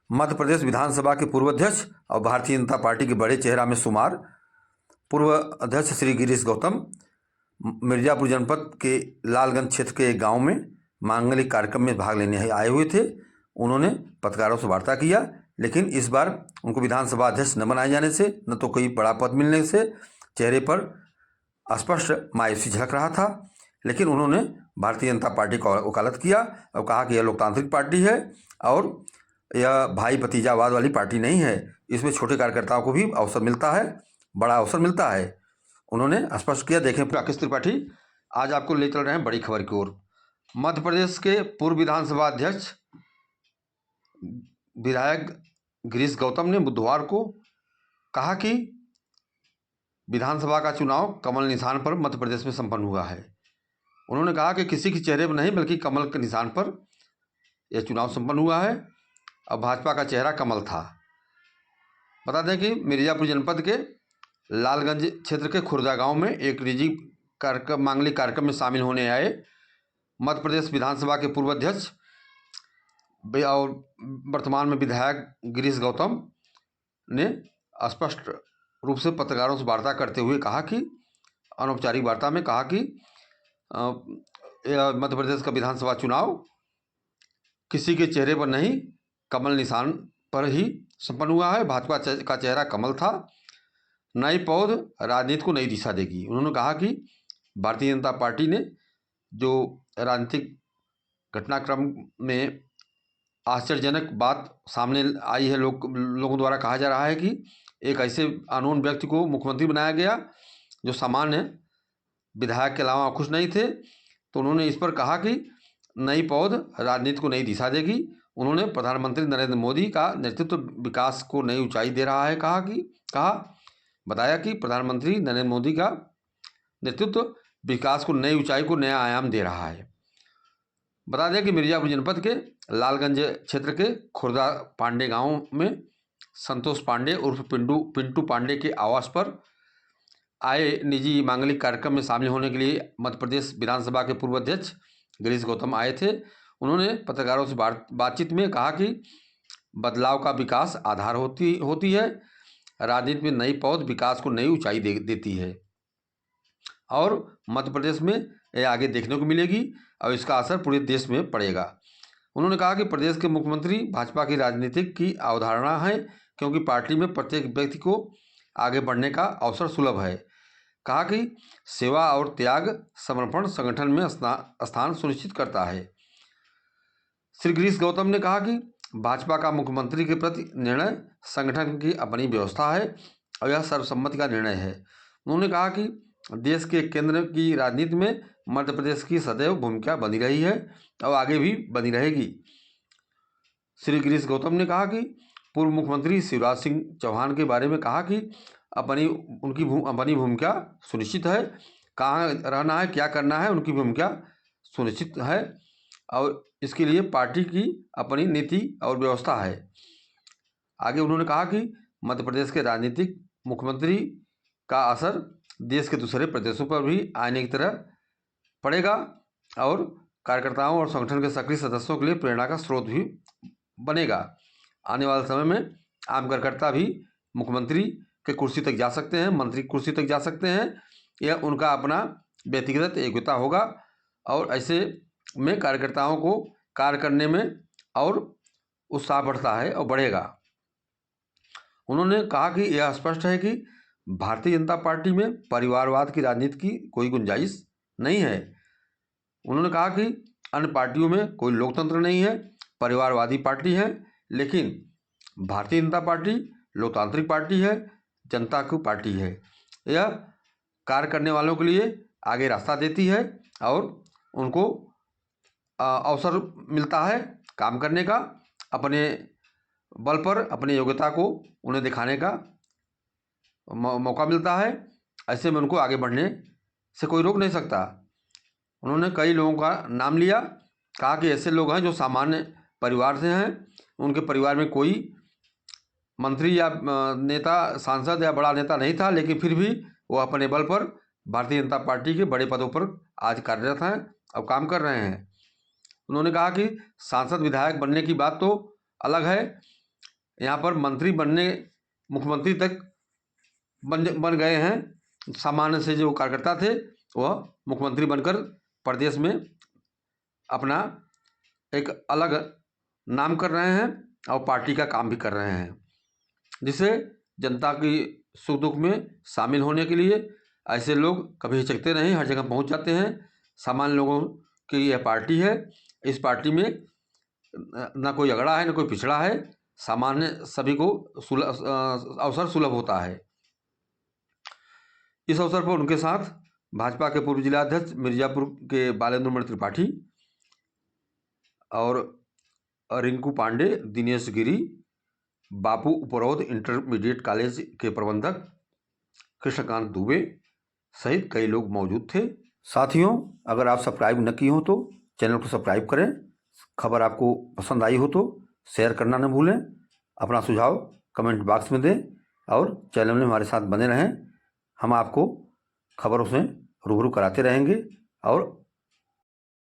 मध्य प्रदेश विधानसभा के पूर्व अध्यक्ष और भारतीय जनता पार्टी के बड़े चेहरा में शुमार पूर्व अध्यक्ष श्री गिरीश गौतम मिर्जापुर जनपद के लालगंज क्षेत्र के एक गांव में मांगलिक कार्यक्रम में भाग लेने आए हुए थे। उन्होंने पत्रकारों से वार्ता किया, लेकिन इस बार उनको विधानसभा अध्यक्ष न बनाए जाने से, न तो कोई बड़ा पद मिलने से चेहरे पर स्पष्ट मायूसी झलक रहा था। लेकिन उन्होंने भारतीय जनता पार्टी का वकालत किया और कहा कि यह लोकतांत्रिक पार्टी है और यह भाई भतीजावाद वाली पार्टी नहीं है। इसमें छोटे कार्यकर्ताओं को भी अवसर मिलता है, बड़ा अवसर मिलता है, उन्होंने स्पष्ट किया। देखें राकेश त्रिपाठी, आज आपको ले चल रहे हैं बड़ी खबर की ओर। मध्य प्रदेश के पूर्व विधानसभा अध्यक्ष विधायक गिरीश गौतम ने बुधवार को कहा कि विधानसभा का चुनाव कमल निशान पर मध्य प्रदेश में संपन्न हुआ है। उन्होंने कहा कि किसी के चेहरे पर नहीं बल्कि कमल के निशान पर यह चुनाव संपन्न हुआ है और भाजपा का चेहरा कमल था। बता दें कि मिर्जापुर जनपद के लालगंज क्षेत्र के खुर्दा गांव में एक निजी मांगलिक कार्यक्रम में शामिल होने आए मध्य प्रदेश विधानसभा के पूर्व अध्यक्ष और वर्तमान में विधायक गिरीश गौतम ने स्पष्ट रूप से पत्रकारों से वार्ता करते हुए कहा कि अनौपचारिक वार्ता में कहा कि मध्य प्रदेश का विधानसभा चुनाव किसी के चेहरे पर नहीं, कमल निशान पर ही संपन्न हुआ है। भाजपा का चेहरा कमल था। नई पौध राजनीति को नई दिशा देगी। उन्होंने कहा कि भारतीय जनता पार्टी ने जो राजनीतिक घटनाक्रम में आश्चर्यजनक बात सामने आई है, लोगों द्वारा कहा जा रहा है कि एक ऐसे अननोन व्यक्ति को मुख्यमंत्री बनाया गया जो सामान्य विधायक के अलावा खुश नहीं थे। तो उन्होंने इस पर कहा कि नई पौध राजनीति को नई दिशा देगी। उन्होंने प्रधानमंत्री नरेंद्र मोदी का नेतृत्व विकास को नई ऊंचाई दे रहा है। बताया कि प्रधानमंत्री नरेंद्र मोदी का नेतृत्व विकास को नई ऊंचाई को नया आयाम दे रहा है। बता दें कि मिर्जापुर जनपद के लालगंज क्षेत्र के खुर्दा पांडे गांव में संतोष पांडे उर्फ पिंटू पांडे के आवास पर आए निजी मांगलिक कार्यक्रम में शामिल होने के लिए मध्य प्रदेश विधानसभा के पूर्व अध्यक्ष गिरीश गौतम आए थे। उन्होंने पत्रकारों से बातचीत में कहा कि बदलाव का विकास आधार होती है। राजनीति में नई पौध विकास को नई ऊंचाई देती है और मध्य प्रदेश में यह आगे देखने को मिलेगी और इसका असर पूरे देश में पड़ेगा। उन्होंने कहा कि प्रदेश के मुख्यमंत्री भाजपा की राजनीतिक की अवधारणा है, क्योंकि पार्टी में प्रत्येक व्यक्ति को आगे बढ़ने का अवसर सुलभ है। कहा कि सेवा और त्याग समर्पण संगठन में स्थान सुनिश्चित करता है। श्री गिरीश गौतम ने कहा कि भाजपा का मुख्यमंत्री के प्रति निर्णय संगठन की अपनी व्यवस्था है और यह सर्वसम्मति का निर्णय है। उन्होंने कहा कि देश के केंद्र की राजनीति में मध्य प्रदेश की सदैव भूमिका बनी रही है और आगे भी बनी रहेगी। श्री गिरीश गौतम ने कहा कि पूर्व मुख्यमंत्री शिवराज सिंह चौहान के बारे में कहा कि उनकी भूमिका सुनिश्चित है। कहाँ रहना है, क्या करना है, उनकी भूमिका सुनिश्चित है और इसके लिए पार्टी की अपनी नीति और व्यवस्था है। आगे उन्होंने कहा कि मध्य प्रदेश के राजनीतिक मुख्यमंत्री का असर देश के दूसरे प्रदेशों पर भी आने की तरह पड़ेगा और कार्यकर्ताओं और संगठन के सक्रिय सदस्यों के लिए प्रेरणा का स्रोत भी बनेगा। आने वाले समय में आम कार्यकर्ता भी मुख्यमंत्री के कुर्सी तक जा सकते हैं, मंत्री कुर्सी तक जा सकते हैं। यह उनका अपना व्यक्तिगत योग्यता होगा और ऐसे में कार्यकर्ताओं को कार्य करने में और उत्साह बढ़ता है और बढ़ेगा। उन्होंने कहा कि यह स्पष्ट है कि भारतीय जनता पार्टी में परिवारवाद की राजनीति की कोई गुंजाइश नहीं है। उन्होंने कहा कि अन्य पार्टियों में कोई लोकतंत्र नहीं है, परिवारवादी पार्टी है, लेकिन भारतीय जनता पार्टी लोकतांत्रिक पार्टी है, जनता की पार्टी है। यह कार्य करने वालों के लिए आगे रास्ता देती है और उनको अवसर मिलता है काम करने का, अपने बल पर अपनी योग्यता को उन्हें दिखाने का मौका मिलता है। ऐसे में उनको आगे बढ़ने से कोई रोक नहीं सकता। उन्होंने कई लोगों का नाम लिया, कहा कि ऐसे लोग हैं जो सामान्य परिवार से हैं, उनके परिवार में कोई मंत्री या नेता, सांसद या बड़ा नेता नहीं था, लेकिन फिर भी वो अपने बल पर भारतीय जनता पार्टी के बड़े पदों पर आज कार्यरत हैं और काम कर रहे हैं। उन्होंने कहा कि सांसद विधायक बनने की बात तो अलग है, यहाँ पर मंत्री बनने, मुख्यमंत्री तक बन गए हैं। सामान्य से जो कार्यकर्ता थे वह मुख्यमंत्री बनकर प्रदेश में अपना एक अलग नाम कर रहे हैं और पार्टी का काम भी कर रहे हैं, जिससे जनता की सुख दुख में शामिल होने के लिए ऐसे लोग कभी हिचकते नहीं, हर जगह पहुंच जाते हैं। सामान्य लोगों की यह पार्टी है। इस पार्टी में न कोई अगड़ा है न कोई पिछड़ा है, सामान्य सभी को अवसर सुलभ होता है। इस अवसर पर उनके साथ भाजपा के पूर्व जिलाध्यक्ष मिर्जापुर के बालेंद्र मणि त्रिपाठी और रिंकू पांडे, दिनेश गिरी, बापू उपरोध इंटरमीडिएट कॉलेज के प्रबंधक कृष्णकांत दुबे सहित कई लोग मौजूद थे। साथियों, अगर आप सब्सक्राइब न किए हो तो चैनल को सब्सक्राइब करें। खबर आपको पसंद आई हो तो शेयर करना न भूलें। अपना सुझाव कमेंट बॉक्स में दें और चैनल में हमारे साथ बने रहें। हम आपको खबरों से रूबरू कराते रहेंगे और